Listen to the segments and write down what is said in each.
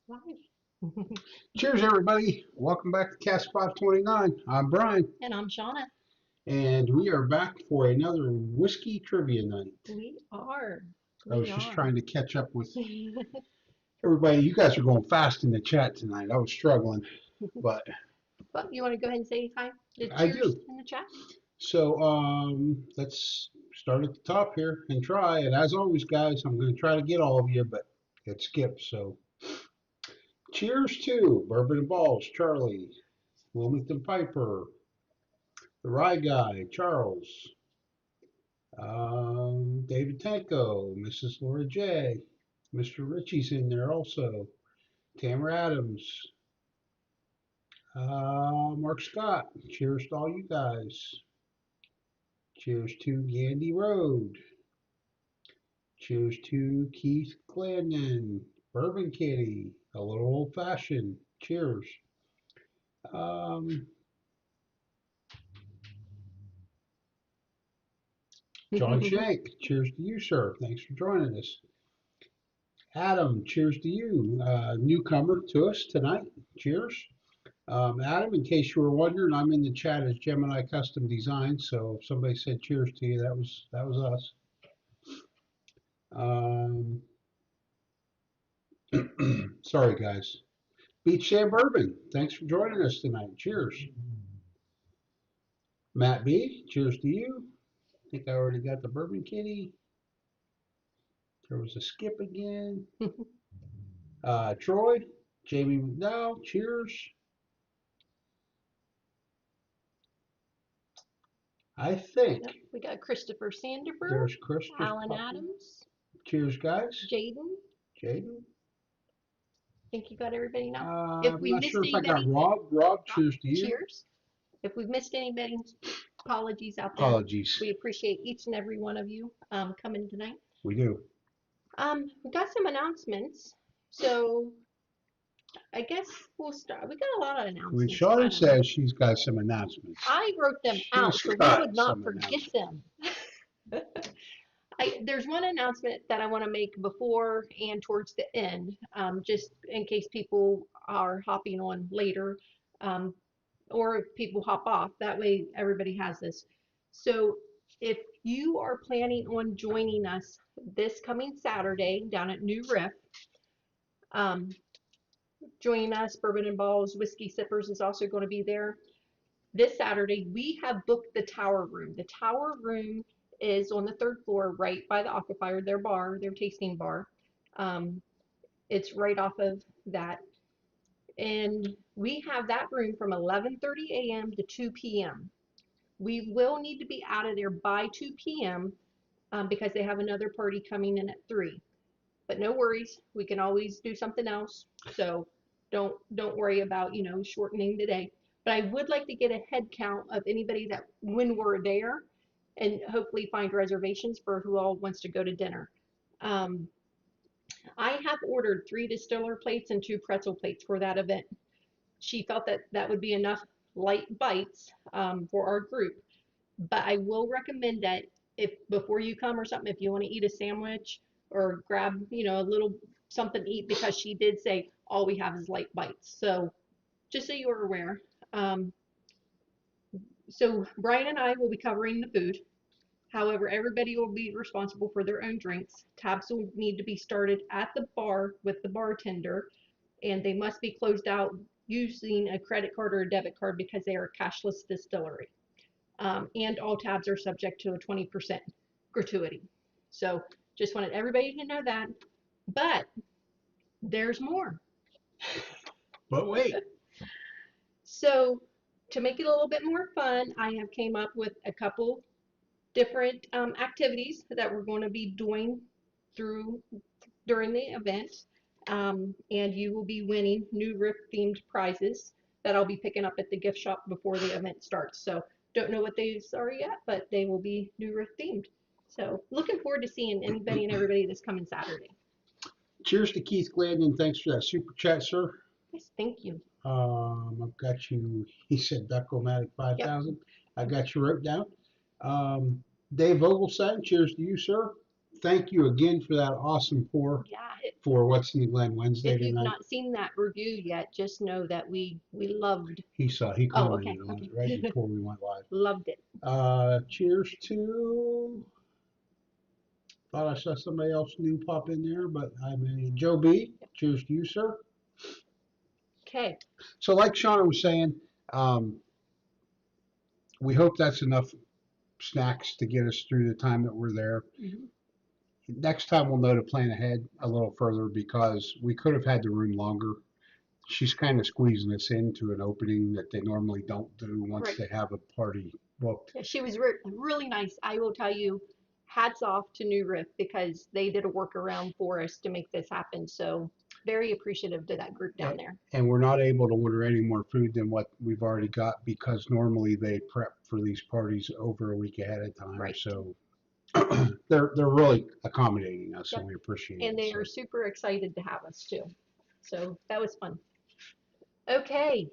Live. Cheers, everybody. Welcome back to Cask 529. I'm Bryan, And I'm Shona. and we are back for another whiskey trivia night. We are. I was We just are. trying to catch up with everybody. You guys are going fast in the chat tonight. I was struggling, but Well, you want to go ahead and say hi? The I cheers do. in the chat? So let's start at the top here and try. And as always, guys, I'm going to try to get all of you, but it skips. So cheers to Bourbon and Balls, Charlie, Wilmington Piper, the Rye Guy, Charles. David Tanko, Mrs. Laura J, Mr. Richie's in there also, Tamara Adams, Mark Scott. Cheers to all you guys. Cheers to Gandy Road. Cheers to Keith Glandon, Bourbon Kitty, a little old fashioned. Cheers. John Shank, cheers to you, sir. Thanks for joining us. Adam, cheers to you. Newcomer to us tonight. Cheers. Adam, in case you were wondering, I'm in the chat as Gemini Custom Design. So if somebody said cheers to you, that was us. Sorry, guys. Beach Sand Bourbon, thanks for joining us tonight. Cheers. Matt B, cheers to you. I think I already got the Bourbon Kitty. There was a skip again. Troy, Jamie McDowell, cheers. I think Yep. We got Christopher Sanderberg, there's Chris. Alan Adams, Cheers, guys. Jaden. Jaden. Think you got everybody now? I'm not sure if I got Rob. Rob, cheers to you. Cheers. If we've missed anybody, apologies out there. Apologies. We appreciate each and every one of you coming tonight. We do. We got some announcements. So I guess we'll start. We got a lot of announcements. When Shona says she's got some announcements, I wrote them out so we would not forget them. There's one announcement that I want to make before and towards the end, just in case people are hopping on later, or if people hop off. That way everybody has this. So if you are planning on joining us this coming Saturday down at New Riff, join us. Bourbon and Balls Whiskey Sippers is also going to be there. This Saturday, we have booked the Tower Room. The Tower Room is on the 3rd floor, right by the Aquafire, their bar, their tasting bar. It's right off of that. And we have that room from 11:30 a.m. to 2 p.m. We will need to be out of there by 2 p.m. Because they have another party coming in at 3. But no worries, we can always do something else. So don't worry about, shortening the day. But I would like to get a head count of anybody that when we're there, and hopefully find reservations for who all wants to go to dinner. I have ordered 3 distiller plates and 2 pretzel plates for that event. She felt that that would be enough light bites for our group. But I will recommend that if before you come or something, if you want to eat a sandwich or grab, a little something to eat, because she did say all we have is light bites. So just so you're aware. So Bryan and I will be covering the food. However, everybody will be responsible for their own drinks. Tabs will need to be started at the bar with the bartender, and they must be closed out using a credit card or a debit card because they are a cashless distillery. And all tabs are subject to a 20% gratuity. So just wanted everybody to know that. But there's more. But wait. So to make it a little bit more fun, I have came up with a couple different activities that we're going to be doing during the event, and you will be winning New Riff themed prizes that I'll be picking up at the gift shop before the event starts. So don't know what these are yet, but they will be New Riff themed. So looking forward to seeing anybody and everybody this coming Saturday. Cheers to Keith Glandon. Thanks for that super chat, sir. Yes, thank you. I've got you. He said Duck-O-Matic 5000. Yep. I got you wrote down. Dave Vogelstein, cheers to you, sir. Thank you again for that awesome pour for What's in the Glen Wednesday If you've tonight. not seen that review yet, just know that we loved. He Oh, okay, commented on it right okay. before we went live. Loved it. Cheers to. Thought I saw somebody else new pop in there, but I mean Joe B. Cheers to you, sir. Okay. So, like Shona was saying, we hope that's enough snacks to get us through the time that we're there. Mm-hmm. Next time we'll know to plan ahead a little further because we could have had the room longer. She's kind of squeezing us into an opening that they normally don't do once Right. they have a party booked. Yeah, she was really nice. I will tell you, hats off to New Riff because they did a workaround for us to make this happen. So very appreciative to that group down there. And we're not able to order any more food than what we've already got because normally they prep for these parties over a week ahead of time. Right. So they're really accommodating us, Yep. and we appreciate it. And they are super excited to have us too. So that was fun. Okay,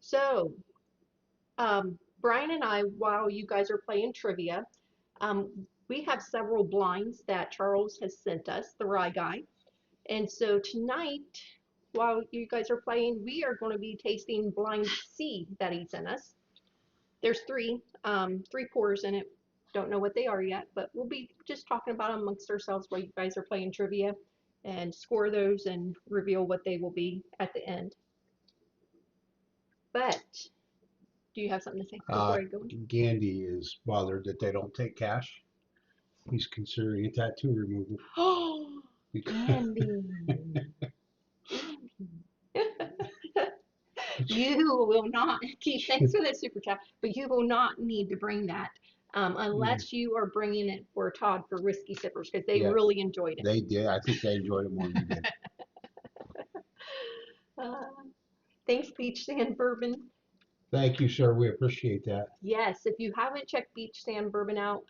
so Brian and I, while you guys are playing trivia, we have several blinds that Charles has sent us, the Rye Guy. And so tonight, while you guys are playing, we are going to be tasting blind C that he sent us. There's three pours in it. Don't know what they are yet, but we'll be just talking about them amongst ourselves while you guys are playing trivia and score those and reveal what they will be at the end. But do you have something to say before I go? Gandhi is bothered that they don't take cash. He's considering a tattoo removal. Oh, Gandhi. You will not keep. Thanks for that super chat, but you will not need to bring that unless you are bringing it for Todd for Whiskey Sippers because they really enjoyed it. They did. I think they enjoyed it more than we did. Thanks, Beach Sand Bourbon. Thank you, sir. We appreciate that. Yes, if you haven't checked Beach Sand Bourbon out,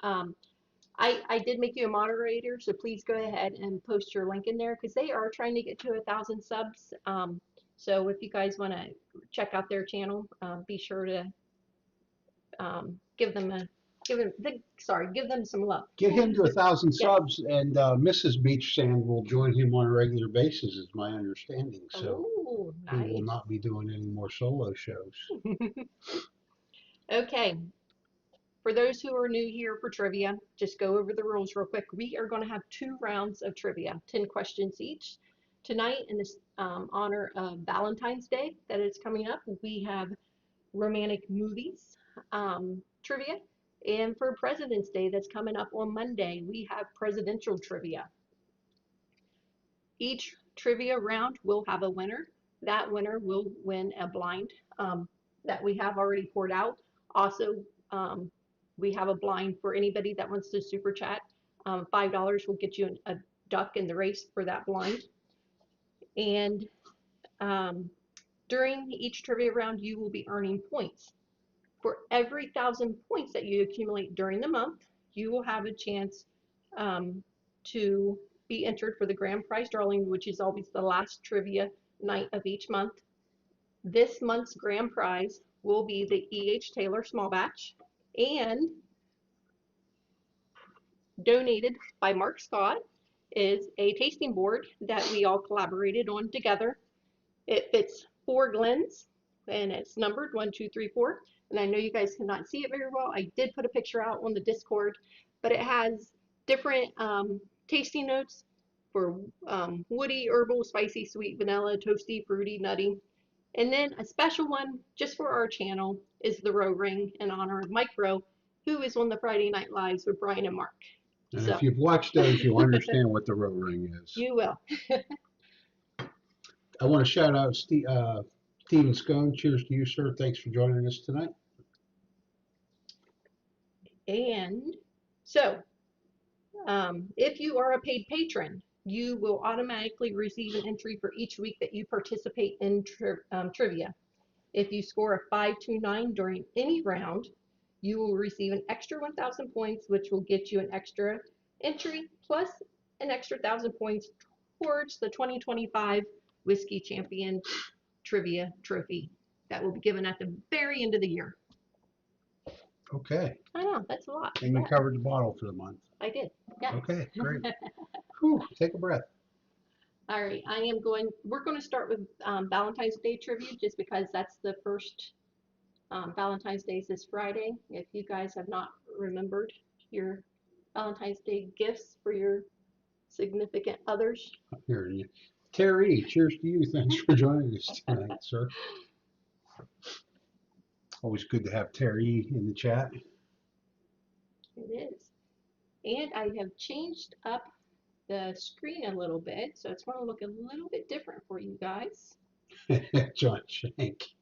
I did make you a moderator, so please go ahead and post your link in there because they are trying to get to 1,000 subs. So if you guys want to check out their channel, be sure to give them some love. Get him to 1,000 subs, and Mrs. Beach Sand will join him on a regular basis, is my understanding. So nice. He will not be doing any more solo shows. Okay. For those who are new here for trivia, just go over the rules real quick. We are going to have 2 rounds of trivia, 10 questions each. Tonight, in this honor of Valentine's Day that is coming up, we have romantic movies trivia. And for President's Day that's coming up on Monday, we have presidential trivia. Each trivia round will have a winner. That winner will win a blind that we have already poured out. Also, we have a blind for anybody that wants to super chat. $5 will get you a duck in the race for that blind. And during each trivia round, you will be earning points. For every 1,000 points that you accumulate during the month, you will have a chance to be entered for the grand prize drawing, which is always the last trivia night of each month. This month's grand prize will be the E.H. Taylor small batch, and donated by Mark Scott is a tasting board that we all collaborated on together. It fits 4 Glens and it's numbered 1, 2, 3, 4. And I know you guys cannot see it very well. I did put a picture out on the Discord, but it has different tasting notes for woody, herbal, spicy, sweet, vanilla, toasty, fruity, nutty. And then a special one just for our channel is the Row Ring in honor of Mike Rowe, who is on the Friday Night Lives with Brian and Mark. And so, if you've watched those, you'll understand what the Row Ring is. You will. I want to shout out Stephen Scone. Cheers to you, sir. Thanks for joining us tonight. And so, if you are a paid patron, you will automatically receive an entry for each week that you participate in trivia. If you score a 529 during any round, you will receive an extra 1,000 points, which will get you an extra entry plus an extra 1,000 points towards the 2025 Whiskey Champion Trivia Trophy that will be given at the very end of the year. Okay. I know, that's a lot. And you covered the bottle for the month. I did. Yeah. Okay, great. Whew, take a breath. All right, we're going to start with Valentine's Day trivia just because that's the first Valentine's Day is this Friday. If you guys have not remembered your Valentine's Day gifts for your significant others. Here, Terry, cheers to you. Thanks for joining us tonight, sir. Always good to have Terry in the chat. It is. And I have changed up the screen a little bit, so it's going to look a little bit different for you guys. John Shank.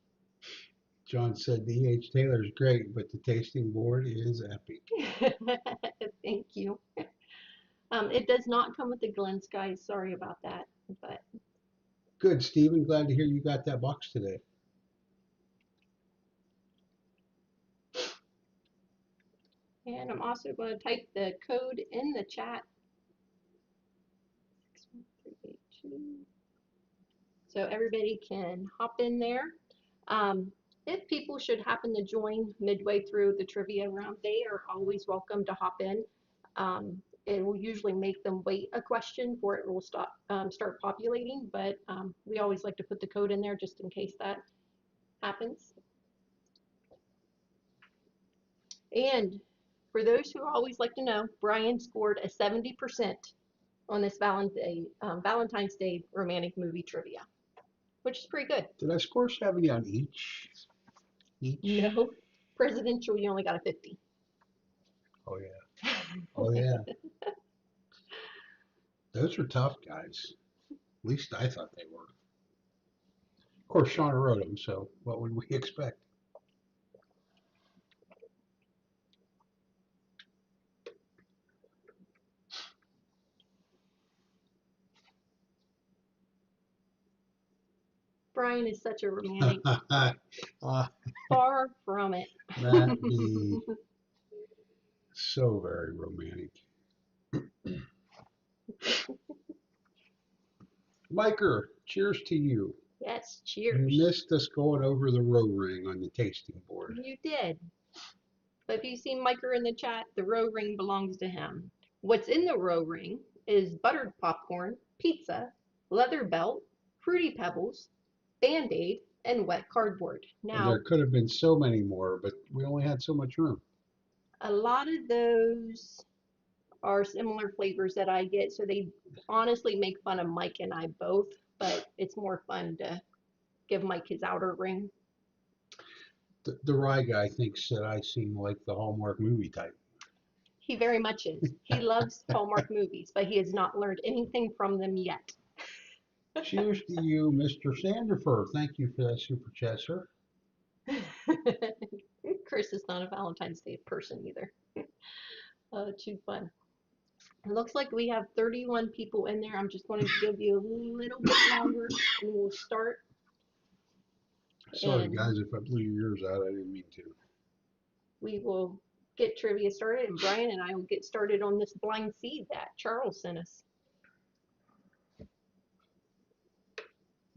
John said the E.H. Taylor is great, but the tasting board is epic. Thank you. It does not come with the Glens, guys. Sorry about that. But Good, Stephen. Glad to hear you got that box today. and I'm also going to type the code in the chat. 61382. So everybody can hop in there. If people should happen to join midway through the trivia round, they are always welcome to hop in. It will usually make them wait a question before it will start populating, but we always like to put the code in there just in case that happens. And for those who always like to know, Bryan scored a 70% on this Valentine's Day romantic movie trivia, which is pretty good. Did I score 70 on each? No, presidential, you only got a 50. Oh, yeah. Oh, yeah. Those are tough, guys. At least I thought they were. Of course, Shona wrote them, so what would we expect? Bryan is such a romantic. uh, Far from it. That be so very romantic. Miker, cheers to you. Yes, cheers. You missed us going over the row ring on the tasting board. You did. But if you see Miker in the chat, the row ring belongs to him. What's in the row ring is buttered popcorn, pizza, leather belt, fruity pebbles, Band-Aid, and wet cardboard. Now, there could have been so many more, but we only had so much room. A lot of those are similar flavors that I get, so they honestly make fun of Mike and I both, but it's more fun to give Mike his outer ring. The Rye guy thinks that I seem like the Hallmark movie type. He very much is. He loves Hallmark movies, but he has not learned anything from them yet. Cheers to you, Mr. Sandifer. Thank you for that super chat, sir. Chris is not a Valentine's Day person either. Too fun. It looks like we have 31 people in there. I'm just going to give you a little bit longer and we'll start. Sorry, guys, if I blew your ears out, I didn't mean to. We will get trivia started, and Bryan and I will get started on this blind seed that Charles sent us.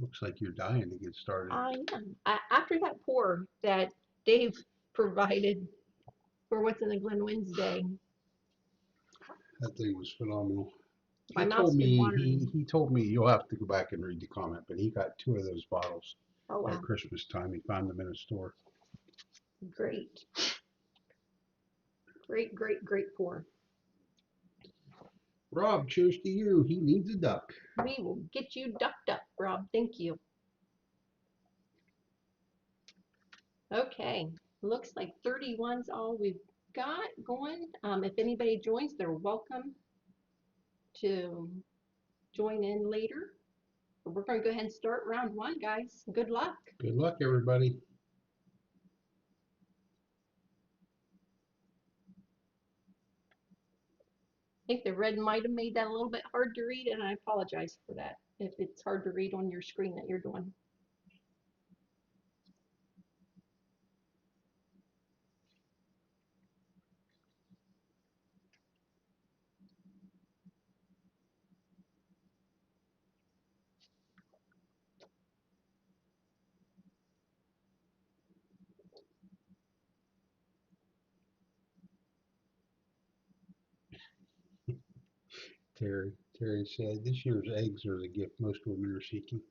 Looks like you're dying to get started. I am. After that pour that Dave provided for What's in the Glen Wednesday. That thing was phenomenal. My mouth's been watering. He told me you'll have to go back and read the comment, but he got 2 of those bottles at Christmas time. He found them in a store. Great. Great pour. Rob, cheers to you. He needs a duck. We will get you ducked up, Rob. Thank you. Okay. Looks like 31's all we've got going. If anybody joins, they're welcome to join in later. But we're going to go ahead and start round 1, guys. Good luck. Good luck, everybody. I think the red might have made that a little bit hard to read, and I apologize for that if it's hard to read on your screen that you're doing. Terry, Terry said, this year's eggs are the gift most women are seeking.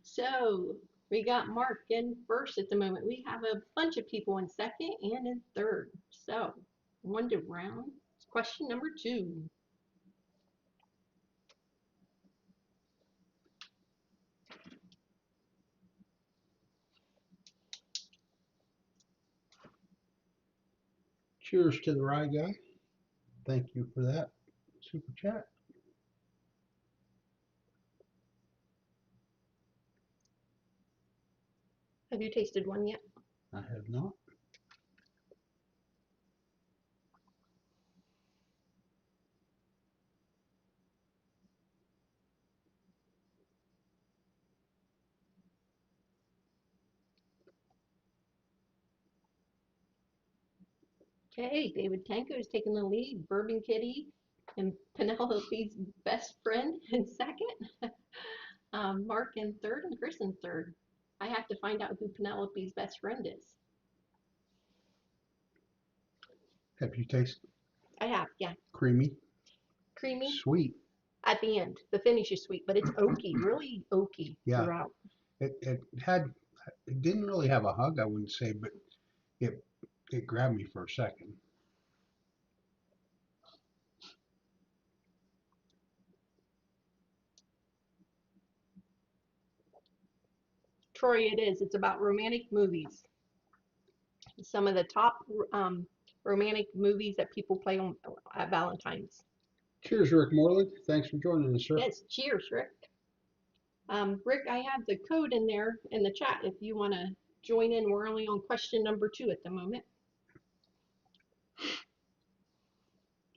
So we got Mark in first at the moment. We have a bunch of people in second and in third. So one to round. Question number 2. Cheers to the Rye Guy. Thank you for that super chat. Have you tasted one yet? I have not. Okay, David Tanko is taking the lead. Bourbon Kitty and Penelope's best friend in second. Mark in third and Chris in third. I have to find out who Penelope's best friend is. Have you tasted? I have, yeah. Creamy. Creamy. Sweet. At the end, the finish is sweet, but it's oaky, really oaky throughout. It didn't really have a hug, I wouldn't say, but it grabbed me for a second. Troy, it is. It's about romantic movies. Some of the top romantic movies that people play on at Valentine's. Cheers, Rick Moreland. Thanks for joining us, sir. Yes, cheers, Rick. Rick, I have the code in there in the chat if you want to join in. We're only on question number 2 at the moment.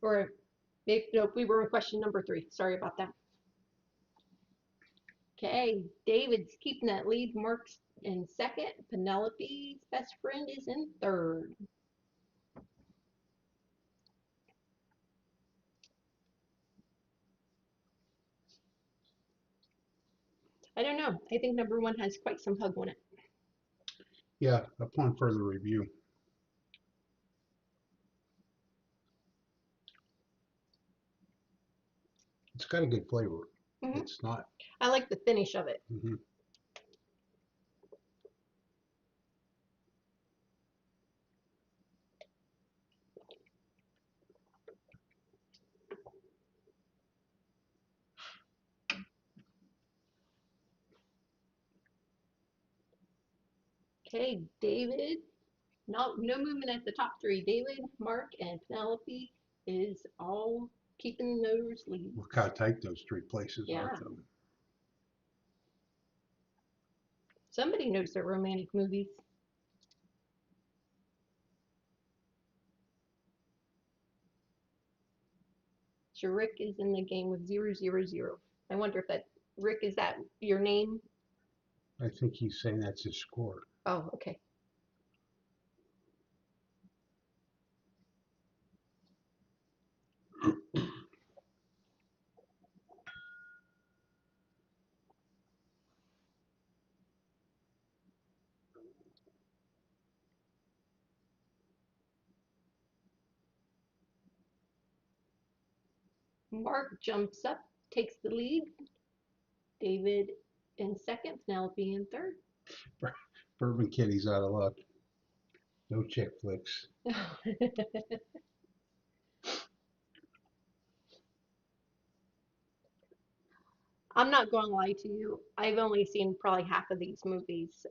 Or, nope, we were on question number 3. Sorry about that. Okay, David's keeping that lead. Mark's in second. Penelope's best friend is in third. I don't know. I think number 1 has quite some hug on it. Yeah, upon further review. It's got a good flavor. Mm-hmm. It's not. I like the finish of it. Mm-hmm. Okay, David. No movement at the top 3. David, Mark, and Penelope is all keeping those leads. Look how tight those 3 places are, though. Somebody knows their romantic movies. So Rick is in the game with 000. I wonder if that, Rick, is that your name? I think he's saying that's his score. Oh, okay. Mark jumps up, takes the lead. David in second, Penelope in third. Bourbon Kitty's out of luck. No chick flicks. I'm not going to lie to you. I've only seen probably half of these movies.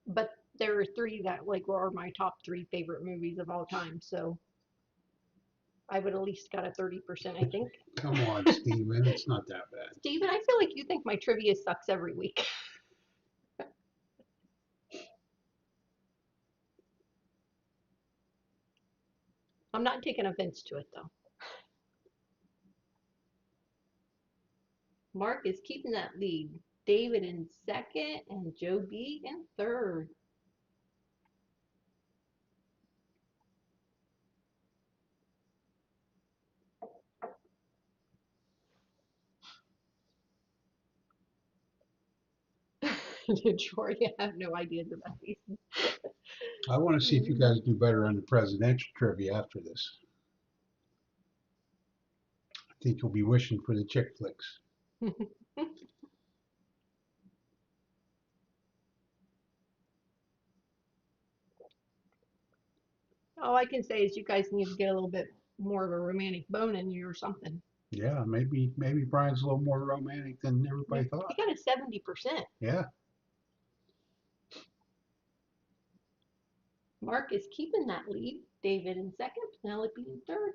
But there are 3 that are my top 3 favorite movies of all time. So I would at least got a 30%, I think. Come on, Steven. It's not that bad. Steven, I feel like you think my trivia sucks every week. I'm not taking offense to it, though. Mark is keeping that lead. David in second and Joe B in third. Troy, I have no ideas about these. I want to see if you guys do better on the presidential trivia after this. I think you'll be wishing for the chick flicks. All I can say is you guys need to get a little bit more of a romantic bone in you or something. Yeah, maybe Brian's a little more romantic than everybody He thought. got a 70%. Yeah. Mark is keeping that lead. David in second, Penelope in third.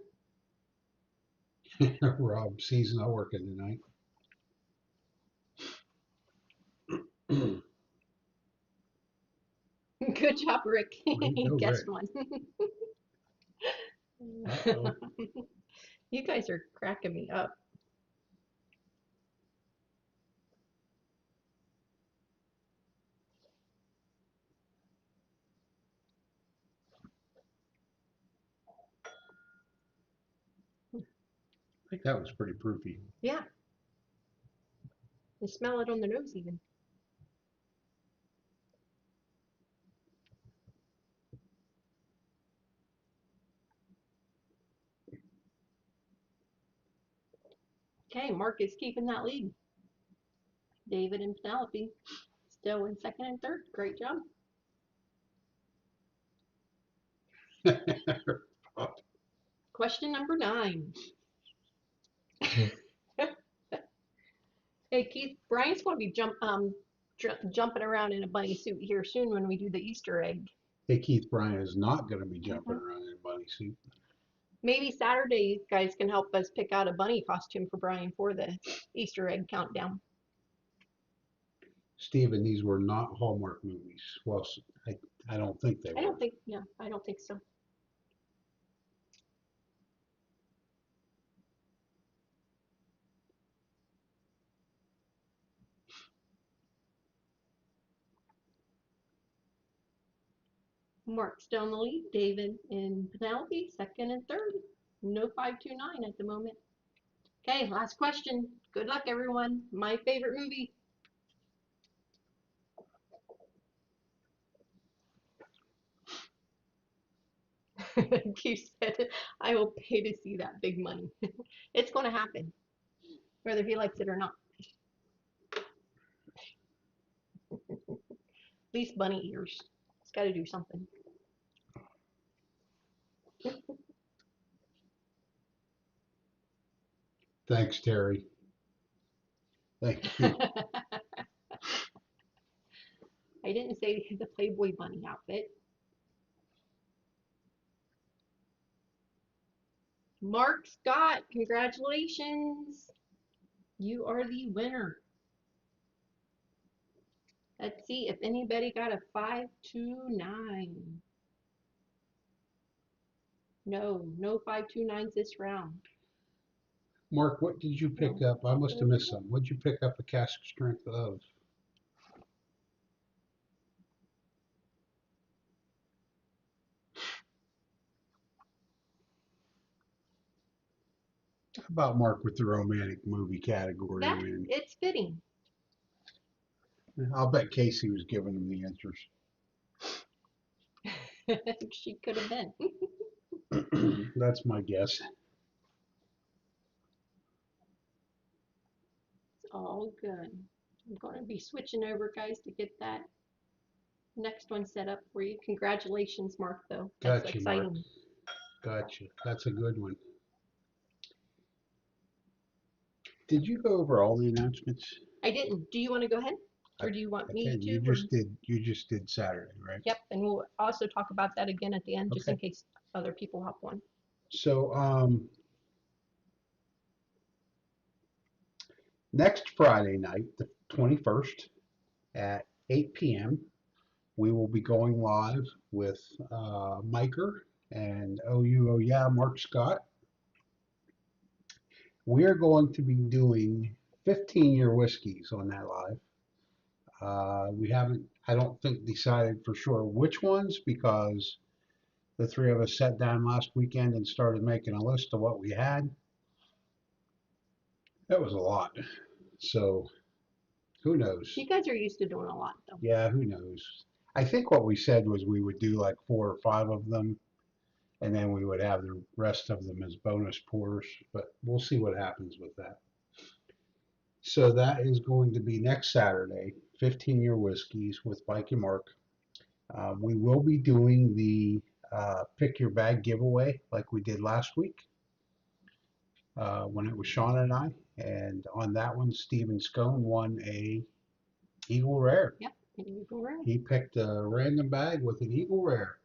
Rob sees not working tonight. Good job, Rick. Way to go, Guessed Rick. one. Uh-oh. You guys are cracking me up. I think that was pretty proofy. Yeah. You smell it on the nose even. Okay, Mark is keeping that lead. David and Penelope still in second and third. Great job. Question number 9. Hey Keith, Brian's going to be jumping around in a bunny suit here soon when we do the Easter egg. Hey, Keith, Brian is not going to be jumping around in a bunny suit. Maybe Saturday you guys can help us pick out a bunny costume for Brian for the Easter egg countdown. Stephen, these were not Hallmark movies. Well, I don't think they were. I don't think so. Mark still in the lead. David and Penelope, second and third. No 529 at the moment. Okay, last question. Good luck, everyone. My favorite movie. You said, I will pay to see that big money. It's going to happen, whether he likes it or not. At least bunny ears. It's got to do something. Thanks, Terry. Thank you. I didn't say the Playboy bunny outfit. Mark Scott, congratulations. You are the winner. Let's see if anybody got a 529. No 529s this round. Mark, what did you pick up? I must have missed some. What did you pick up a cask strength of? How about Mark with the romantic movie category? It's fitting. I'll bet Casey was giving him the answers. She could have been. That's my guess. It's all good. I'm going to be switching over, guys, to get that next one set up for you. Congratulations, Mark, though. That's Gotcha, exciting. Mark. Gotcha. That's a good one. Did you go over all the announcements? I didn't. Do you want to go ahead? Or do you want me to? You just did Saturday, right? Yep, and we'll also talk about that again at the end, just in case other people hop on. So, next Friday night, the 21st at 8 p.m., we will be going live with Miker and Oh Yeah, Mark Scott. We are going to be doing 15-year whiskeys on that live. We haven't, I don't think, decided for sure which ones, because the three of us sat down last weekend and started making a list of what we had. That was a lot. So who knows? You guys are used to doing a lot, though. Yeah, who knows? I think what we said was we would do like 4 or 5 of them, and then we would have the rest of them as bonus pours, but we'll see what happens with that. So that is going to be next Saturday, 15-year whiskeys with Mike and Mark. We will be doing the pick your bag giveaway like we did last week when it was Shauna and I. And on that one, Stephen Scone won a Eagle Rare. Yep, an Eagle Rare. He picked a random bag with an Eagle Rare.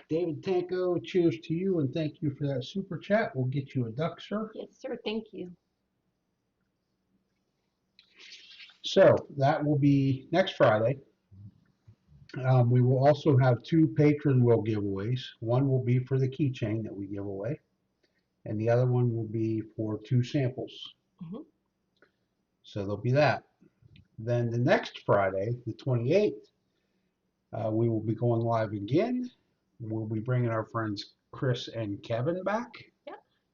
David Tanko, cheers to you and thank you for that super chat. We'll get you a duck, sir. Yes, sir. Thank you. So that will be next Friday. We will also have 2 patron will giveaways. One will be for the keychain that we give away, and the other one will be for 2 samples. Mhm. So there'll be that. Then the next Friday, the 28th, we will be going live again. We'll be bringing our friends Chris and Kevin back,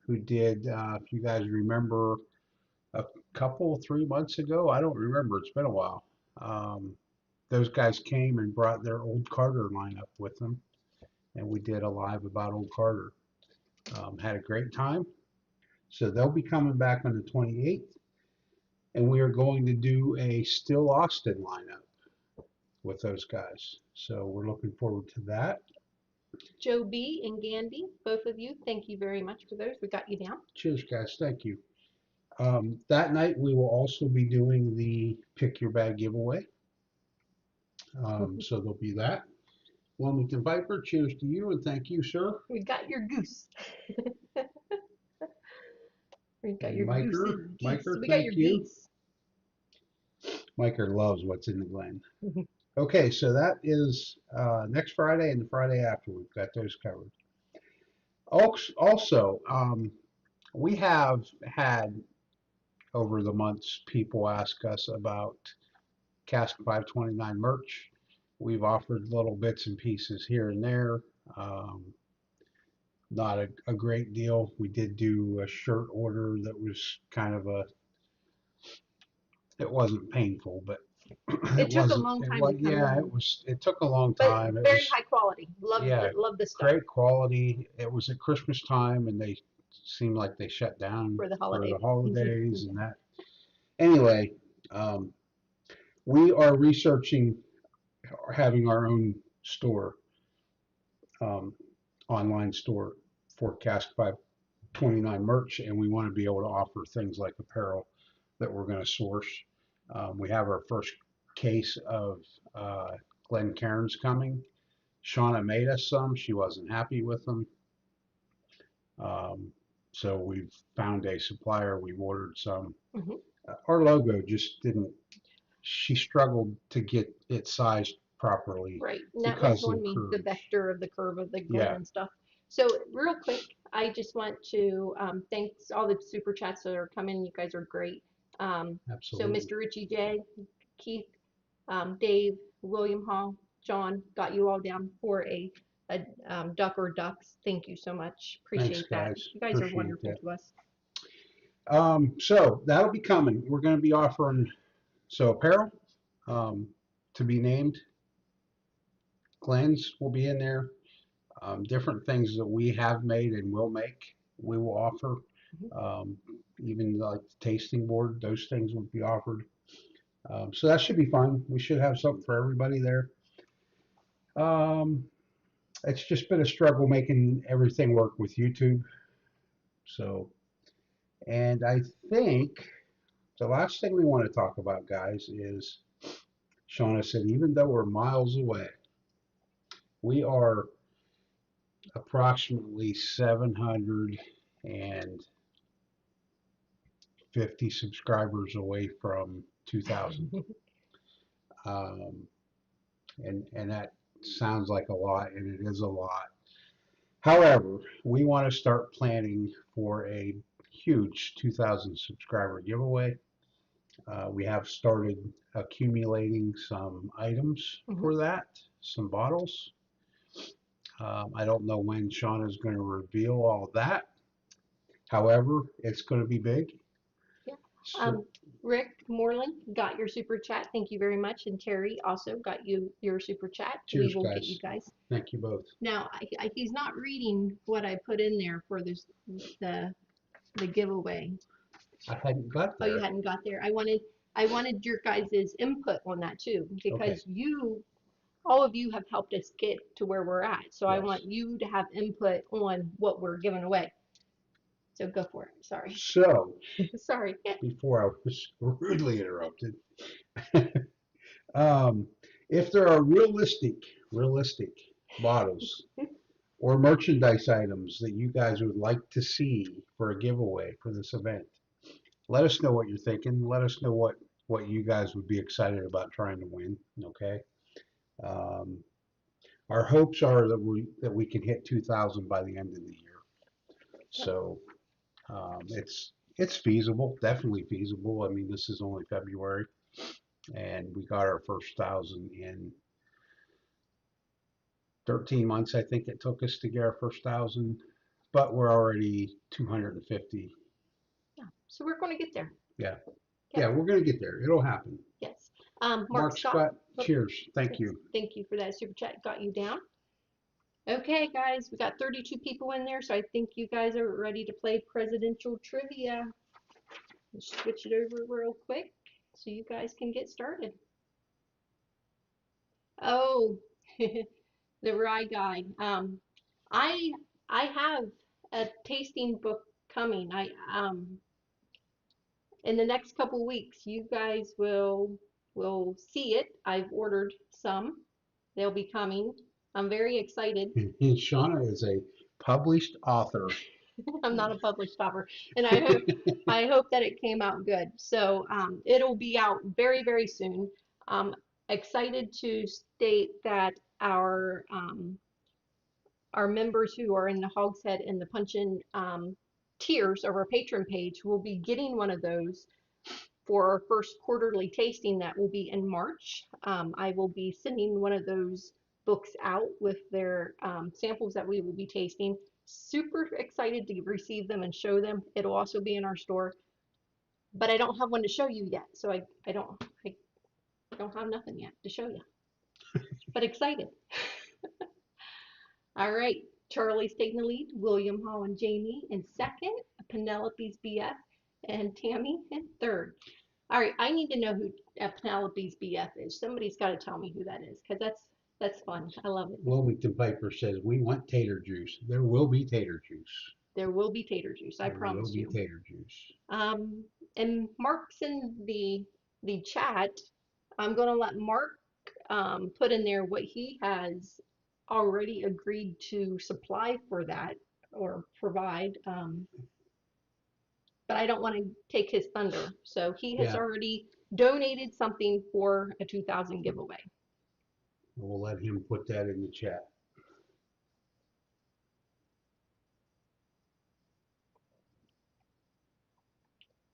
who did, if you guys remember, a couple, 3 months ago. I don't remember. It's been a while. Those guys came and brought their old Carter lineup with them, and we did a live about old Carter. Had a great time. So they'll be coming back on the 28th, and we are going to do a Still Austin lineup with those guys. So we're looking forward to that. Joe B. and Gandy, both of you, thank you very much for those. We got you down. Cheers, guys. Thank you. That night we will also be doing the Pick Your Bag giveaway. So there'll be that. Wilmington Viper, cheers to you and thank you, sir. We got your goose. We got And your Miker, geese. Miker, We got thank your you. geese. Miker loves what's in the Glen. Okay, so that is next Friday and the Friday after. We've got those covered. Also, we have had over the months people ask us about Cask 529 merch. We've offered little bits and pieces here and there. Not a great deal. We did do a shirt order that was kind of it wasn't painful, but it took a long time to come yeah, in. It took a long But time. very high quality. Love the stuff. Great quality. It was at Christmas time, and they seemed like they shut down For the holidays and that. Anyway, we are researching having our own store, online store for Cask 529 merch, and we want to be able to offer things like apparel that we're going to source. We have our first case of Glen Cairns coming. Shauna made us some. She wasn't happy with them. So we've found a supplier. We've ordered some. Our logo just didn't, she struggled to get it sized properly. Right, and that was on me, the vector of the curve of the Glen and stuff. So real quick, I just want to thank all the super chats that are coming. You guys are great. Absolutely. So Mr. Richie J, Keith, Dave, William Hall, John, got you all down for a duck or ducks. Thank you so much. Appreciate that. Guys. You guys are wonderful to us. So that'll be coming. We're going to be offering apparel to be named. Glens will be in there. Different things that we have made and will make, we will offer. Even like the tasting board, those things will be offered. So that should be fun. We should have something for everybody there. It's just been a struggle making everything work with YouTube. So, and I think the last thing we want to talk about, guys, is Shauna said, even though we're miles away, we are approximately 750 subscribers away from 2,000. And that sounds like a lot, and it is a lot. However, we want to start planning for a huge 2,000 subscriber giveaway. We have started accumulating some items for that, some bottles. I don't know when Shauna is going to reveal all that. However, it's going to be big. Yeah. Rick Moreland got your super chat. Thank you very much. And Terry also got your super chat. We Cheers, will get you guys. guys. Thank you both. Now, he's not reading what I put in there for this the giveaway. I hadn't got Oh, you there. hadn't got there. I wanted your guys' input on that too, because all of you have helped us get to where we're at. So I Yes. want you to have input on what we're giving away. So go for it. Sorry. So, Sorry. before I was rudely interrupted, if there are realistic bottles or merchandise items that you guys would like to see for a giveaway for this event, let us know what you're thinking. Let us know what you guys would be excited about trying to win. Okay. Um, our hopes are that we can hit 2,000 by the end of the year. So it's feasible, definitely feasible. I mean, this is only February, and we got our first 1,000 in 13 months. I think it took us to get our first 1,000, but we're already 250. Yeah. So we're going to get there. Yeah. Yeah, we're going to get there. It'll happen. Yes. Mark Scott, cheers. Thank you. Thank you for that super chat. Got you down. Okay, guys, we got 32 people in there, so I think you guys are ready to play presidential trivia. Let's switch it over real quick so you guys can get started. Oh, the rye guide. I I have a tasting book coming. In the next couple weeks, you guys will see it. I've ordered some. They'll be coming. I'm very excited. And Shona is a published author. I'm not a published author, and I hope that it came out good. So it'll be out very, very soon. Excited to state that our members who are in the Hogshead and the Punch-In tiers of our patron page will be getting one of those for our first quarterly tasting that will be in March. I will be sending one of those books out with their samples that we will be tasting. Super excited to receive them and show them. It'll also be in our store, but I don't have one to show you yet, so I don't have nothing yet to show you. But excited. All right, Charlie's taking the lead. William Hall and Jamie in second. Penelope's BF and Tammy in third. All right, I need to know who Penelope's BF is. Somebody's got to tell me who that is, because that's fun. I love it. Wilmington Piper says we want tater juice. There will be tater juice. There will be tater juice. I promise you. There will be tater juice. And Mark's in the chat. I'm gonna let Mark put in there what he has already agreed to supply for that or provide. But I don't want to take his thunder. So he has already donated something for a 2,000 giveaway. We'll let him put that in the chat.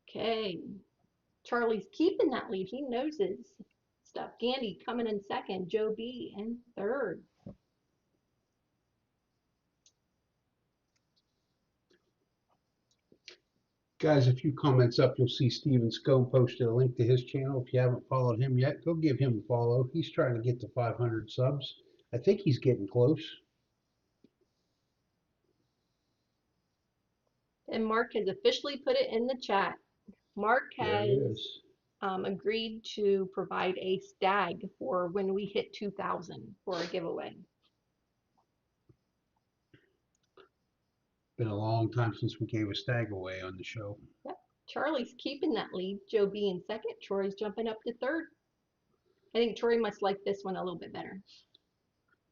Okay. Charlie's keeping that lead. He knows his stuff. Gandy coming in second. Joe B in third. Guys, a few comments up, you'll see Steven Scone posted a link to his channel. If you haven't followed him yet, go give him a follow. He's trying to get to 500 subs. I think he's getting close. And Mark has officially put it in the chat. Mark has agreed to provide a stag for when we hit 2,000 for a giveaway. Been a long time since we gave a stag away on the show. Yep. Charlie's keeping that lead. Joe B in second. Troy's jumping up to third. I think Troy must like this one a little bit better.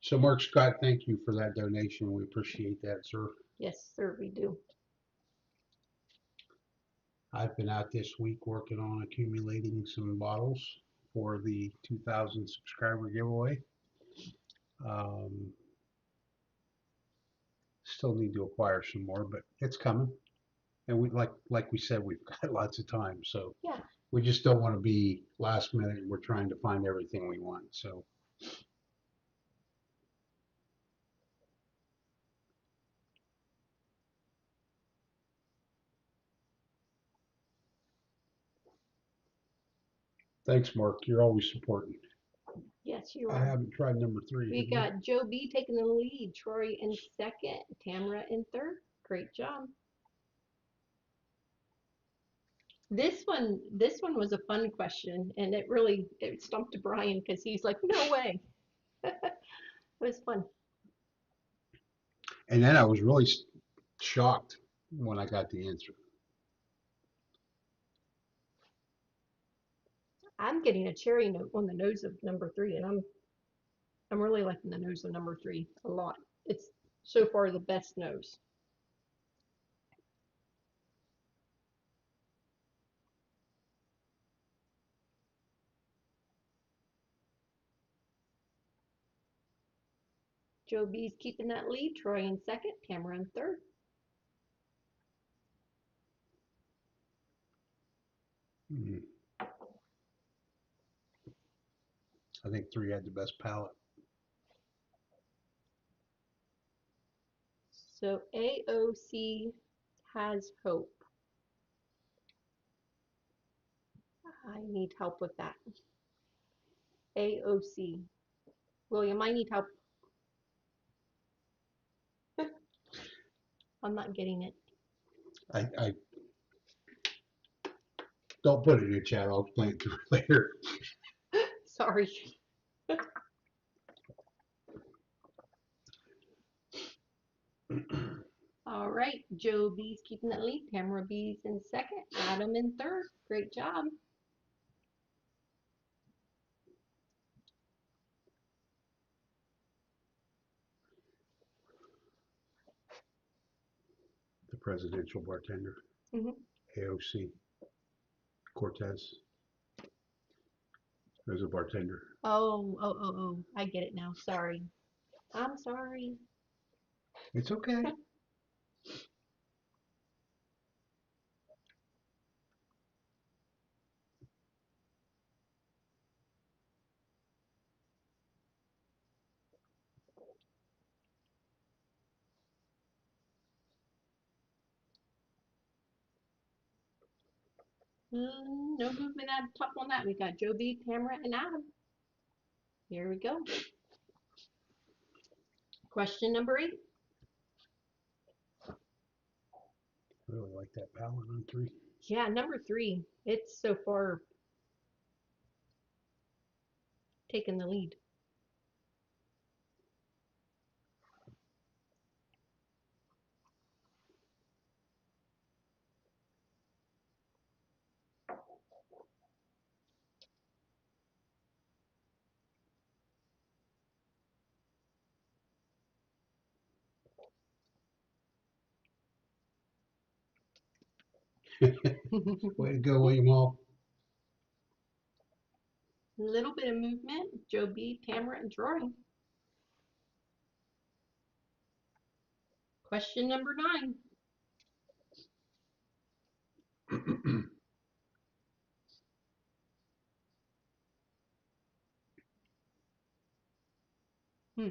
So Mark Scott, thank you for that donation. We appreciate that, sir. Yes, sir, we do. I've been out this week working on accumulating some bottles for the 2,000 subscriber giveaway. Still need to acquire some more, but it's coming. And we like we said, we've got lots of time, so we just don't want to be last minute. We're trying to find everything we want. So Thanks, Mark. You're always supporting. Yes, you I are. haven't tried number 3. We got Joe B taking the lead, Troy in second, Tamara in third. Great job. This one was a fun question, and it stumped Brian because he's like, no way. It was fun. And then I was really shocked when I got the answer. I'm getting a cherry note on the nose of number 3, and I'm really liking the nose of number 3 a lot. It's so far the best nose. Joe B's keeping that lead, Troy in second, Tamara in third. Mm. I think 3 had the best palate. So AOC has hope. I need help with that. AOC. William, I need help. I'm not getting it. I don't put it in the chat. I'll explain it to you later. Sorry. All right, Joe B's keeping that lead. Tamara B's in second. Adam in third. Great job. The presidential bartender, Mm-hmm. AOC Cortez. There's a bartender. Oh. I get it now. Sorry. I'm sorry. It's okay. No movement out of top on that. We got Joe B, Tamara, and Adam. Here we go. Question number 8. I really like that palette on 3. Yeah, number 3. It's so far taking the lead. Way to go, William Hall. A little bit of movement. Joe B, Tamara, and Troy. Question number 9. Hmm.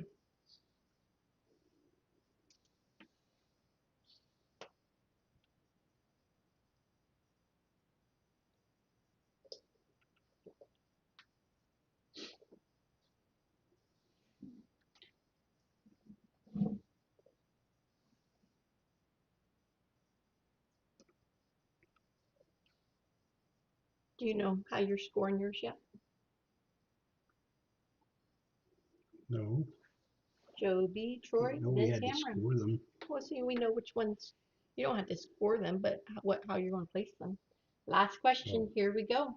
Do you know how you're scoring yours yet? No. Joe B, Troy, No, we then had to Tamara. score them. Well, see, we know which ones. You don't have to score them, but how you're going to place them. Last question. Oh. Here we go.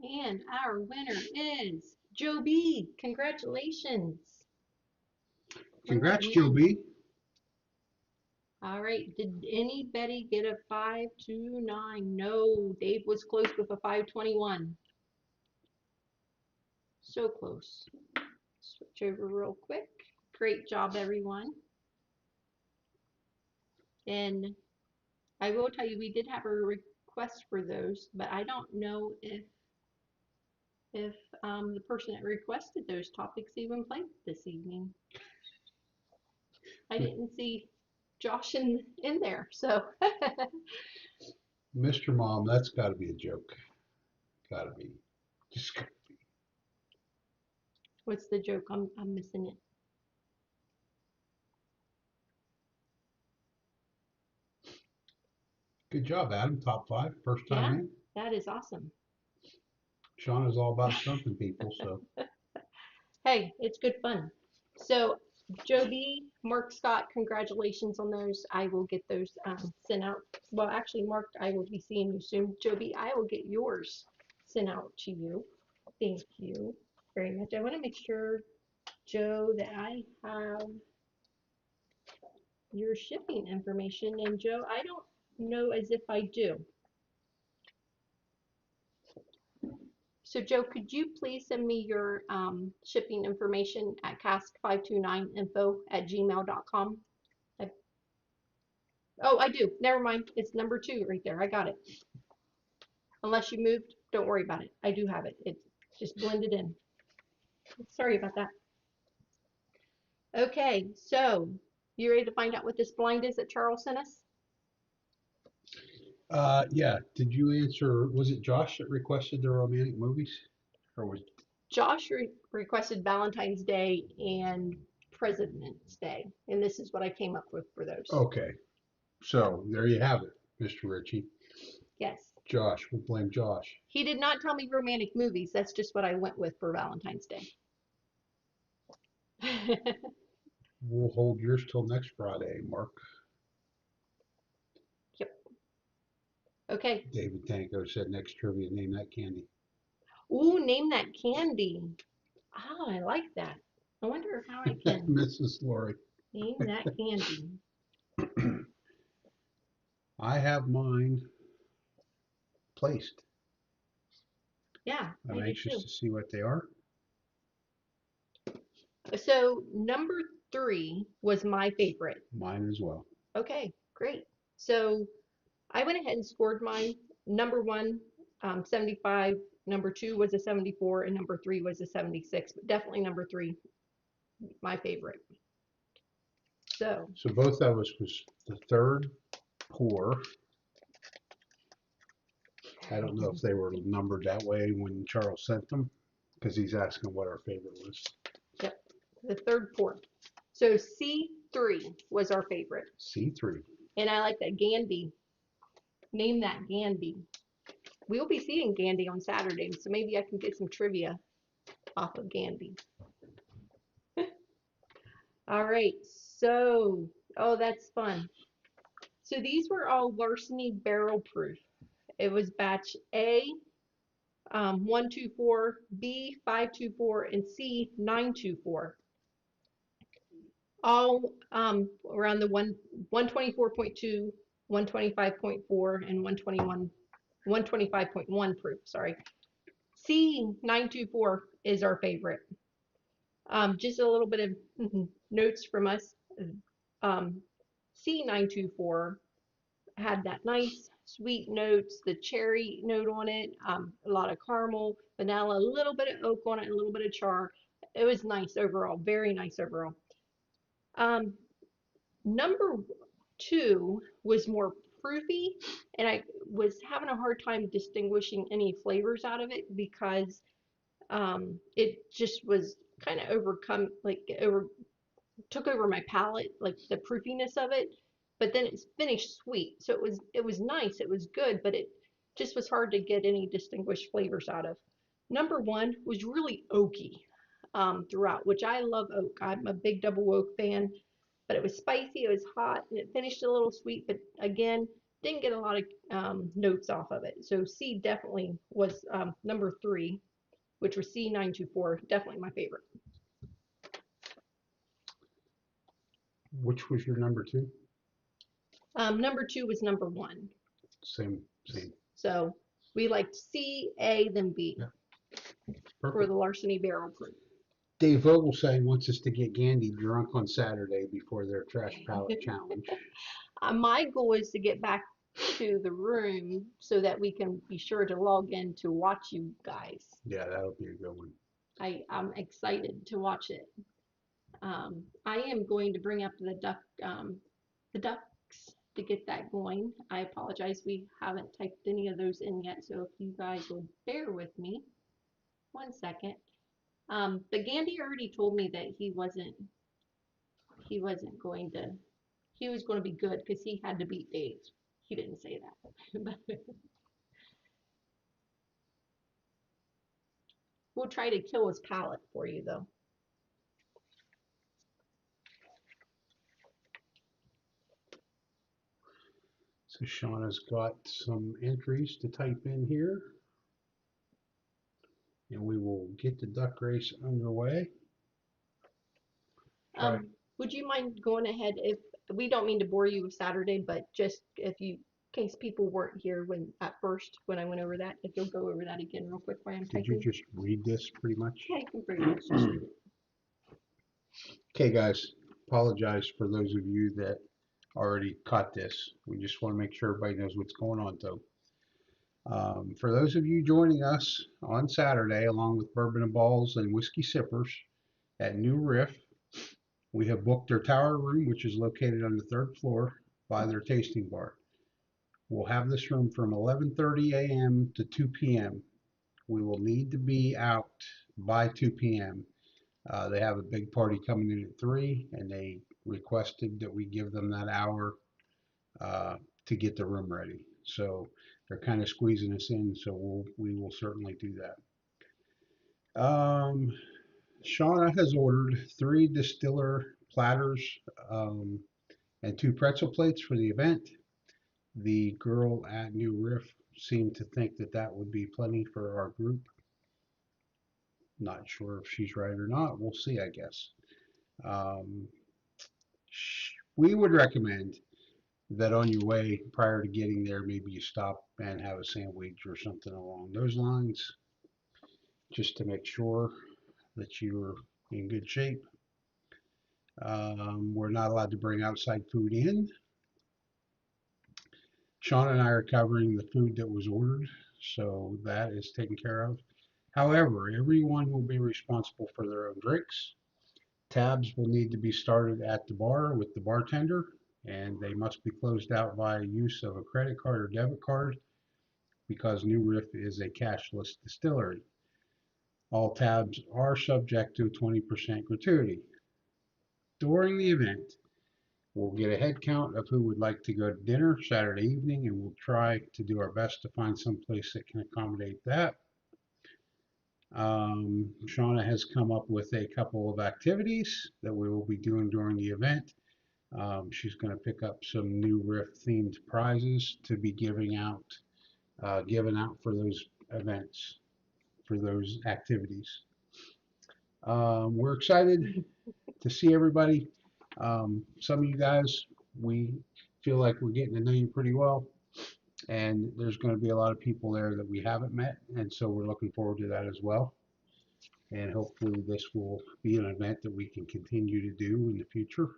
And our winner is Joe B. Congratulations. Congrats, Joe B. All right. Did anybody get a 529? No, Dave was close with a 521. So close. Switch over real quick. Great job, everyone. And I will tell you, we did have a request for those, but I don't know if the person that requested those topics even played this evening. I didn't see Josh in there, so. Mr. Mom, that's got to be a joke. Got to be. Just What's the joke? I'm missing it. good job, Adam. Top 5, first time Yeah, in. that is awesome. Shauna's all about stumping people, so. Hey, it's good fun. So, Joe B, Mark Scott, congratulations on those. I will get those sent out. Well, actually, Mark, I will be seeing you soon. Joe B, I will get yours sent out to you. Thank you very much. I want to make sure, Joe, that I have your shipping information. And Joe, I don't know as if I do. So Joe, could you please send me your shipping information at cask529info@gmail.com? Oh, I do. Never mind. It's number 2 right there. I got it. Unless you moved, don't worry about it. I do have it. It's just blended in. Sorry about that. Okay, so you ready to find out what this blind is that Charles sent us? Yeah. Did you answer? Was it Josh that requested the romantic movies, or was? Josh requested Valentine's Day and President's Day, and this is what I came up with for those. Okay. So there you have it, Mr. Ritchie. Yes. Josh, we'll blame Josh. He did not tell me romantic movies. That's just what I went with for Valentine's Day. We'll hold yours till next Friday, Mark. Yep. Okay. David Tanko said next trivia, name that candy. Ooh, name that candy. Oh, I like that. I wonder how I can Mrs. Lori. name that candy. I have mine placed. Yeah, I'm I anxious do to see what they are. too. So number 3 was my favorite. Mine as well. Okay, great. So I went ahead and scored mine. Number 1, 75. Number 2 was a 74, and number 3 was a 76. But definitely number 3, my favorite. So both of us was the third pour. I don't know if they were numbered that way when Charles sent them, because he's asking what our favorite was. Yep, the third pour. So C3 was our favorite. C3. And I like that Gandy. Name that Gandy. We'll be seeing Gandy on Saturday, so maybe I can get some trivia off of Gandy. All right, so, oh, that's fun. So these were all larceny barrel proof. It was batch A, 124, B, 524, and C, 924. All around the 124.2, 125.4, and 125.1 proof, sorry. C924 is our favorite. Just a little bit of notes from us. C924 had that nice sweet notes, the cherry note on it, a lot of caramel, vanilla, a little bit of oak on it, a little bit of char. It was nice overall, very nice overall. Number 2 was more proofy, and I was having a hard time distinguishing any flavors out of it because it just was kind of took over my palate, like the proofiness of it. But then it's finished sweet, so it was nice, it was good, but it just was hard to get any distinguished flavors out of. Number 1 was really oaky throughout, which I love oak. I'm a big double oak fan, but it was spicy, it was hot, and it finished a little sweet, but again, didn't get a lot of notes off of it. So C definitely was number 3, which was C924, definitely my favorite. Which was your number 2? Number 2 was number 1. Same. So we liked C, A, then B. Yeah. For Perfect. the larceny barrel proof. Dave Vogelsang wants us to get Gandy drunk on Saturday before their trash pallet challenge. My goal is to get back to the room so that we can be sure to log in to watch you guys. Yeah, that'll be a good one. I'm excited to watch it. I am going to bring up the ducks to get that going. I apologize, we haven't typed any of those in yet, so if you guys will bear with me 1 second. But Gandy already told me that he was going to be good because he had to beat Dave. He didn't say that. We'll try to kill his palate for you though. So Shauna's got some entries to type in here. And we will get the duck race underway. Would you mind going ahead, if we don't mean to bore you with Saturday, but just if you, in case people weren't here when at first when I went over that, if you'll go over that again real quick while I'm typing. Did you just read this pretty much? Yeah, you can pretty much just read it. Okay, guys, apologize for those of you that already caught this. We just want to make sure everybody knows what's going on, though. For those of you joining us on Saturday, along with Bourbon and Balls and Whiskey Sippers at New Riff, we have booked their tower room, which is located on the 3rd floor by their tasting bar. We'll have this room from 11:30 a.m. to 2 p.m. We will need to be out by 2 p.m. They have a big party coming in at 3, and they requested that we give them that hour to get the room ready. So they're kind of squeezing us in, so we will certainly do that. Shauna has ordered 3 distiller platters and 2 pretzel plates for the event. The girl at New Riff seemed to think that that would be plenty for our group. Not sure if she's right or not. We'll see, I guess. We would recommend that on your way prior to getting there, maybe you stop and have a sandwich or something along those lines, just to make sure that you're in good shape. We're not allowed to bring outside food in. Sean and I are covering the food that was ordered, so that is taken care of. However, everyone will be responsible for their own drinks. Tabs will need to be started at the bar with the bartender, and they must be closed out by use of a credit card or debit card because New Riff is a cashless distillery. All tabs are subject to 20% gratuity. During the event, we'll get a head count of who would like to go to dinner Saturday evening, and we'll try to do our best to find some place that can accommodate that. Shauna has come up with a couple of activities that we will be doing during the event. She's going to pick up some New Riff themed prizes to be given out for those events, for those activities. We're excited to see everybody. Some of you guys, we feel like we're getting to know you pretty well, and there's going to be a lot of people there that we haven't met, and so we're looking forward to that as well. And hopefully this will be an event that we can continue to do in the future.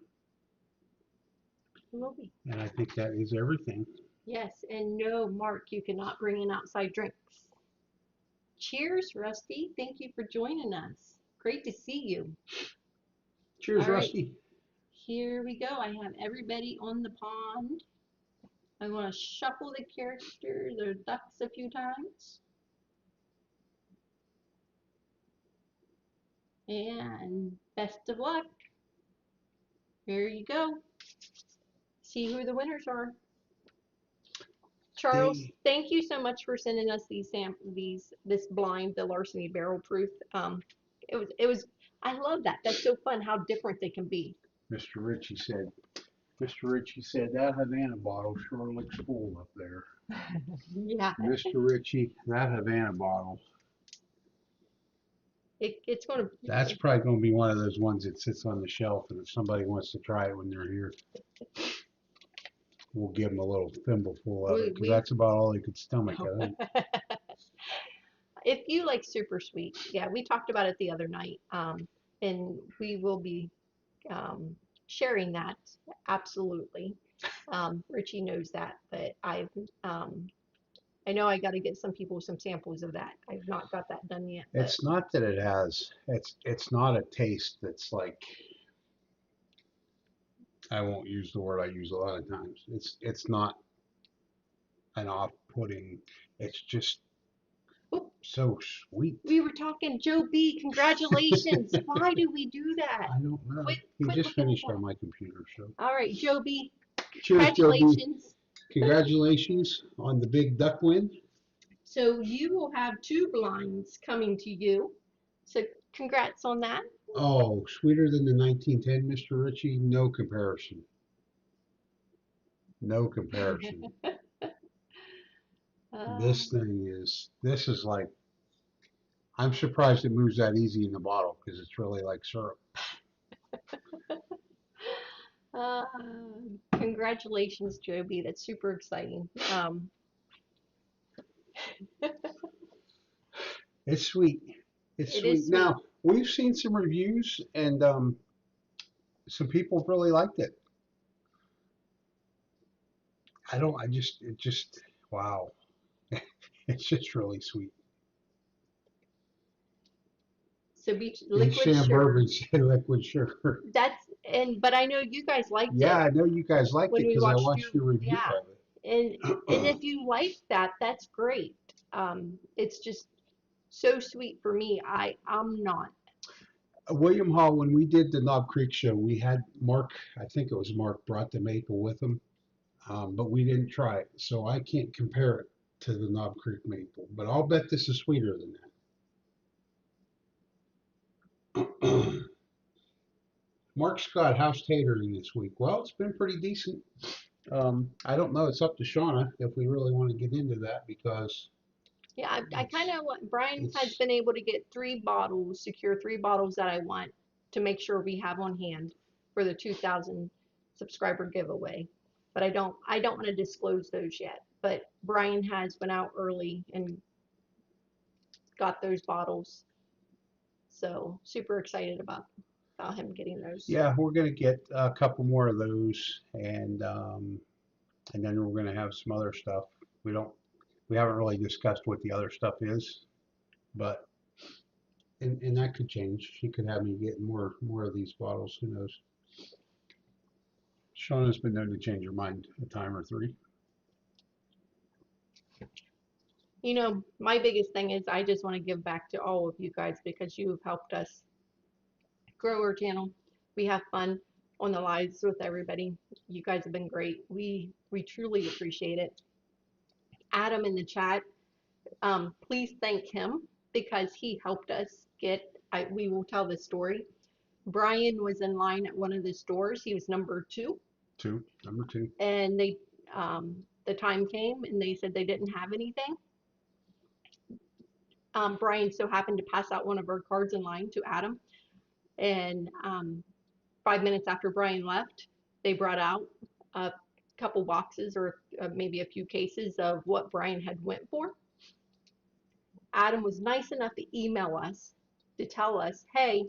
It will be. And I think that is everything. Yes, and no, Mark, you cannot bring in outside drinks. Cheers, Rusty. Thank you for joining us. Great to see you. Cheers, All right. Rusty. Here we go. I have everybody on the pond. I'm going to shuffle the characters or ducks a few times. And best of luck. Here you go. See who the winners are. Charles, thank you so much for sending us this blind, the larceny barrel proof. It was I love that. That's so fun how different they can be. Mr. Ritchie said that Havana bottle sure looks full up there. Yeah. Mr. Ritchie, that Havana bottle. It's going to. That's probably going to be one of those ones that sits on the shelf, and if somebody wants to try it when they're here. we'll give him a little thimbleful of it because We that's about all he could stomach, I think. if you like super sweet, yeah, we talked about it the other night, and we will be um, sharing that absolutely. Richie knows that, but I know I got to get some people some samples of that. I've not got that done yet, but It's not that it has, it's not a taste that's like, I won't use the word I use a lot of times. It's not an off-putting. It's just oh, so sweet. we were talking Joe B. Congratulations. Why do we do that? I don't know. He Quit just looking at finished on that. my computer, so. All right, Joe B. Cheers, Joe B. Congratulations. Congratulations on the big duck win. So you will have two blinds coming to you. So congrats on that. Oh, sweeter than the 1910, Mr. Ritchie? No comparison. No comparison. This Um, thing this is like, I'm surprised it moves that easy in the bottle because it's really like syrup. uh, Congratulations, Joby. That's super exciting. It's sweet. It's It sweet. is sweet. Now, we've seen some reviews and some people really liked it. It just, wow. It's just really sweet. So beach Beach liquid Sam sugar. Bourbon said liquid sugar. But I know you guys liked Yeah, it I know you guys liked when it we because I watched you. watched your review Yeah, of and it. if you like that, that's great. It's just so sweet for me. I'm not. William Hall, when we did the Knob Creek show, we had Mark, I think it was Mark, brought the maple with him, but we didn't try it. So I can't compare it to the Knob Creek maple, but I'll bet this is sweeter than that. Mark Scott, how's tatering this week? Well, it's been pretty decent. I don't know. It's up to Shauna if we really want to get into that because Yeah, I kind it's of want. Brian has it's been able to get secure 3 bottles that I want to make sure we have on hand for the 2,000 subscriber giveaway. But I don't want to disclose those yet. But Brian has went out early and got those bottles, so super excited about him getting those. yeah, we're gonna get a couple more of those and then we're gonna have some other stuff. We don't we haven't really discussed what the other stuff is, but and that could change. She could have me get more of these bottles. Who knows? Shauna's been known to change her mind a time or three. My biggest thing is I just want to give back to all of you guys because you've helped us grow our channel. We have fun on the lives with everybody. You guys have been great. We truly appreciate it. Adam in the chat, please thank him because he helped us get. We will tell this story. Brian was in line at one of the stores. He was number 2, Number two. and the time came and they said they didn't have anything. Brian so happened to pass out one of our cards in line to Adam, and 5 minutes after Brian left, they brought out a couple boxes or maybe a few cases of what Brian had went for. Adam was nice enough to email us to tell us, hey,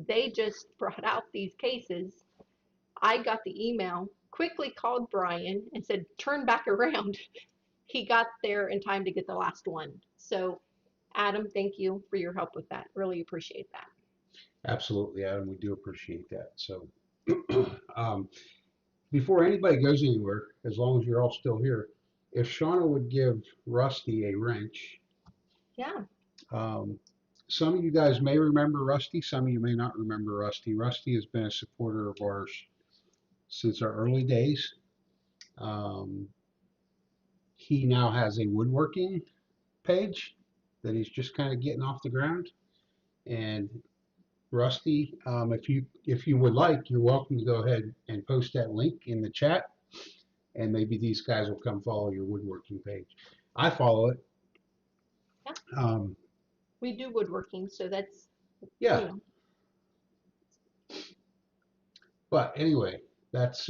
they just brought out these cases. I got the email, quickly called Brian and said, turn back around. He got there in time to get the last one. So, Adam, thank you for your help with that. Really appreciate that. Absolutely, Adam. We do appreciate that. So, um, before anybody goes anywhere, as long as you're all still here, if Shauna would give Rusty a wrench. Yeah. Some of you guys may remember Rusty. Some of you may not remember Rusty. Rusty has been a supporter of ours since our early days. Um, he now has a woodworking page that he's just kind of getting off the ground. And Rusty, if you would like, you're welcome to go ahead and post that link in the chat, and maybe these guys will come follow your woodworking page. I follow it. Yeah. Um, We do woodworking, so that's yeah. But anyway, that's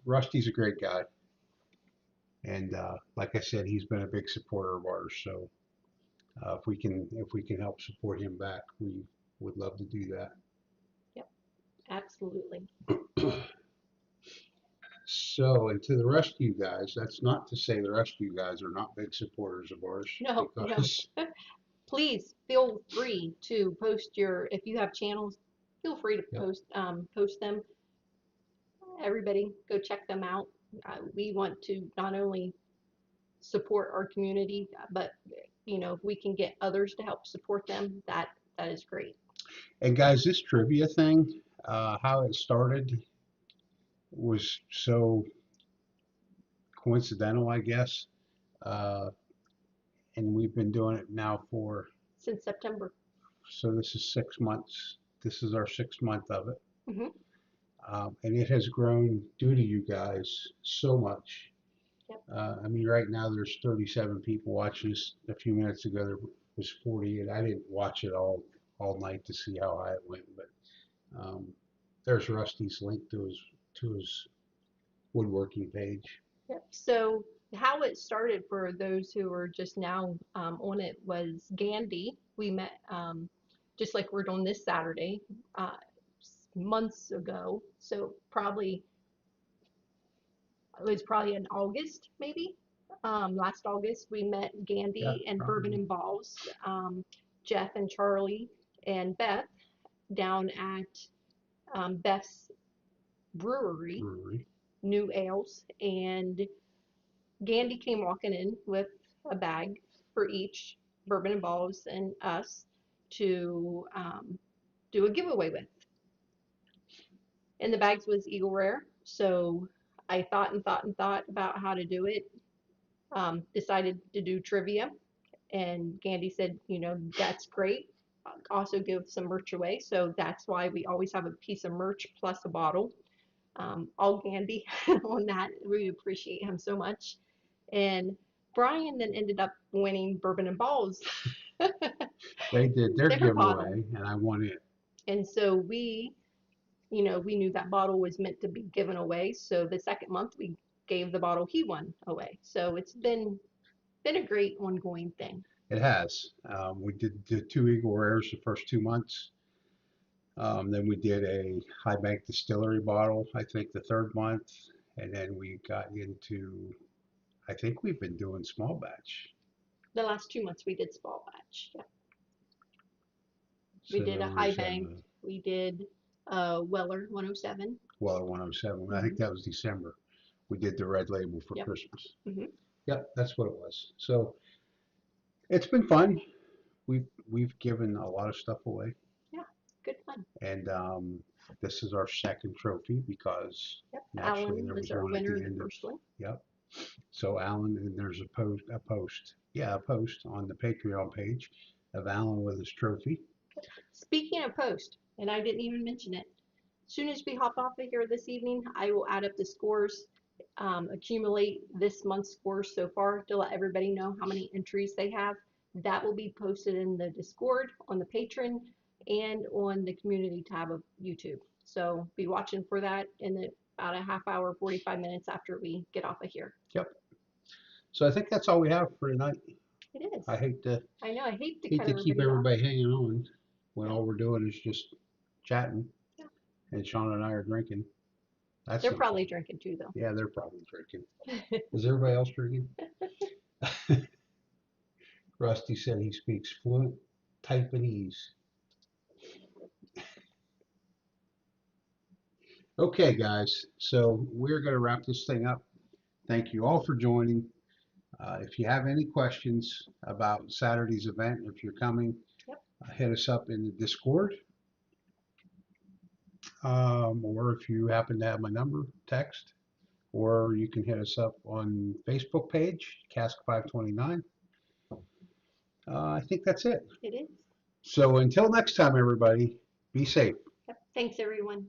Rusty's a great guy. And like I said, he's been a big supporter of ours. So if we can help support him back, we would love to do that. Yep, absolutely. So, and to the rest of you guys, that's not to say the rest of you guys are not big supporters of ours, No, no. because Please feel free to post if you have channels, feel free to yep. post them. Everybody go check them out. We want to not only support our community, but if we can get others to help support them, that is great. And guys, this trivia thing, how it started was so coincidental, I guess. Uh, and we've been doing it now Since September. so this is 6 months. This is our 6th month of it. Hmm. And it has grown due to you guys so much. Yep. I mean, right now there's 37 people watching us. A few minutes ago there was 48. I didn't watch it all night to see how high it went, but there's Rusty's link to his woodworking page. Yep. So how it started for those who are just now on it was Gandhi. We met just like we're doing this Saturday months ago. So it was probably in August, maybe. Last August, we met Yeah, Gandhi and Bourbon probably. and Balls, Jeff and Charlie and Beth down at Beth's Brewery, Brewery. New Ales, and Gandhi came walking in with a bag for each Bourbon and Balls and us to do a giveaway with. And the bags was Eagle Rare, so I thought and thought and thought about how to do it. Decided to do trivia, and Gandhi said, that's great. Also give some merch away, so that's why we always have a piece of merch plus a bottle. All Gandhi on that. We appreciate him so much. And Bryan then ended up winning Bourbon and Balls. They did their Their bottle. giveaway, and I won it. And so we knew that bottle was meant to be given away. So the second month we gave the bottle he won away. So it's been a great ongoing thing. It has. We did the 2 Eagle Rares the first 2 months. Then we did a High Bank Distillery bottle, I think, the 3rd month. And then we got into, I think we've been doing small batch. The last 2 months we did small batch. Yeah. So We did a High Bank. We did Weller 107. Weller 107. Mm-hmm. I think that was December. We did the red label for Christmas. Mm-hmm. Yep, that's what it was. So it's been fun. We've given a lot of stuff away. Yeah, good fun. And this is our 2nd trophy because naturally Alan there was our one winner at the end the first one. Yep. So Alan, and there's a post on the Patreon page of Alan with his trophy. Speaking of post, and I didn't even mention it, as soon as we hop off of here this evening, I will add up the scores, accumulate this month's scores so far to let everybody know how many entries they have. That will be posted in the Discord, on the Patron, and on the community tab of YouTube. So be watching for that in about a half hour, 45 minutes after we get off of here. Yep. So I think that's all we have for tonight. It is. I know. I hate to keep everybody hanging on when all we're doing is just chatting. Yeah. And Shauna and I are drinking. They're probably drinking too, though. Yeah, they're probably drinking. Is everybody else drinking? Rusty said he speaks fluent Taiwanese. Okay, guys. So we're going to wrap this thing up. Thank you all for joining. If you have any questions about Saturday's event, if you're coming, hit us up in the Discord. Or if you happen to have my number, text. Or you can hit us up on Facebook page, CASK 529. I think that's it. It is. So until next time, everybody, be safe. Thanks, everyone.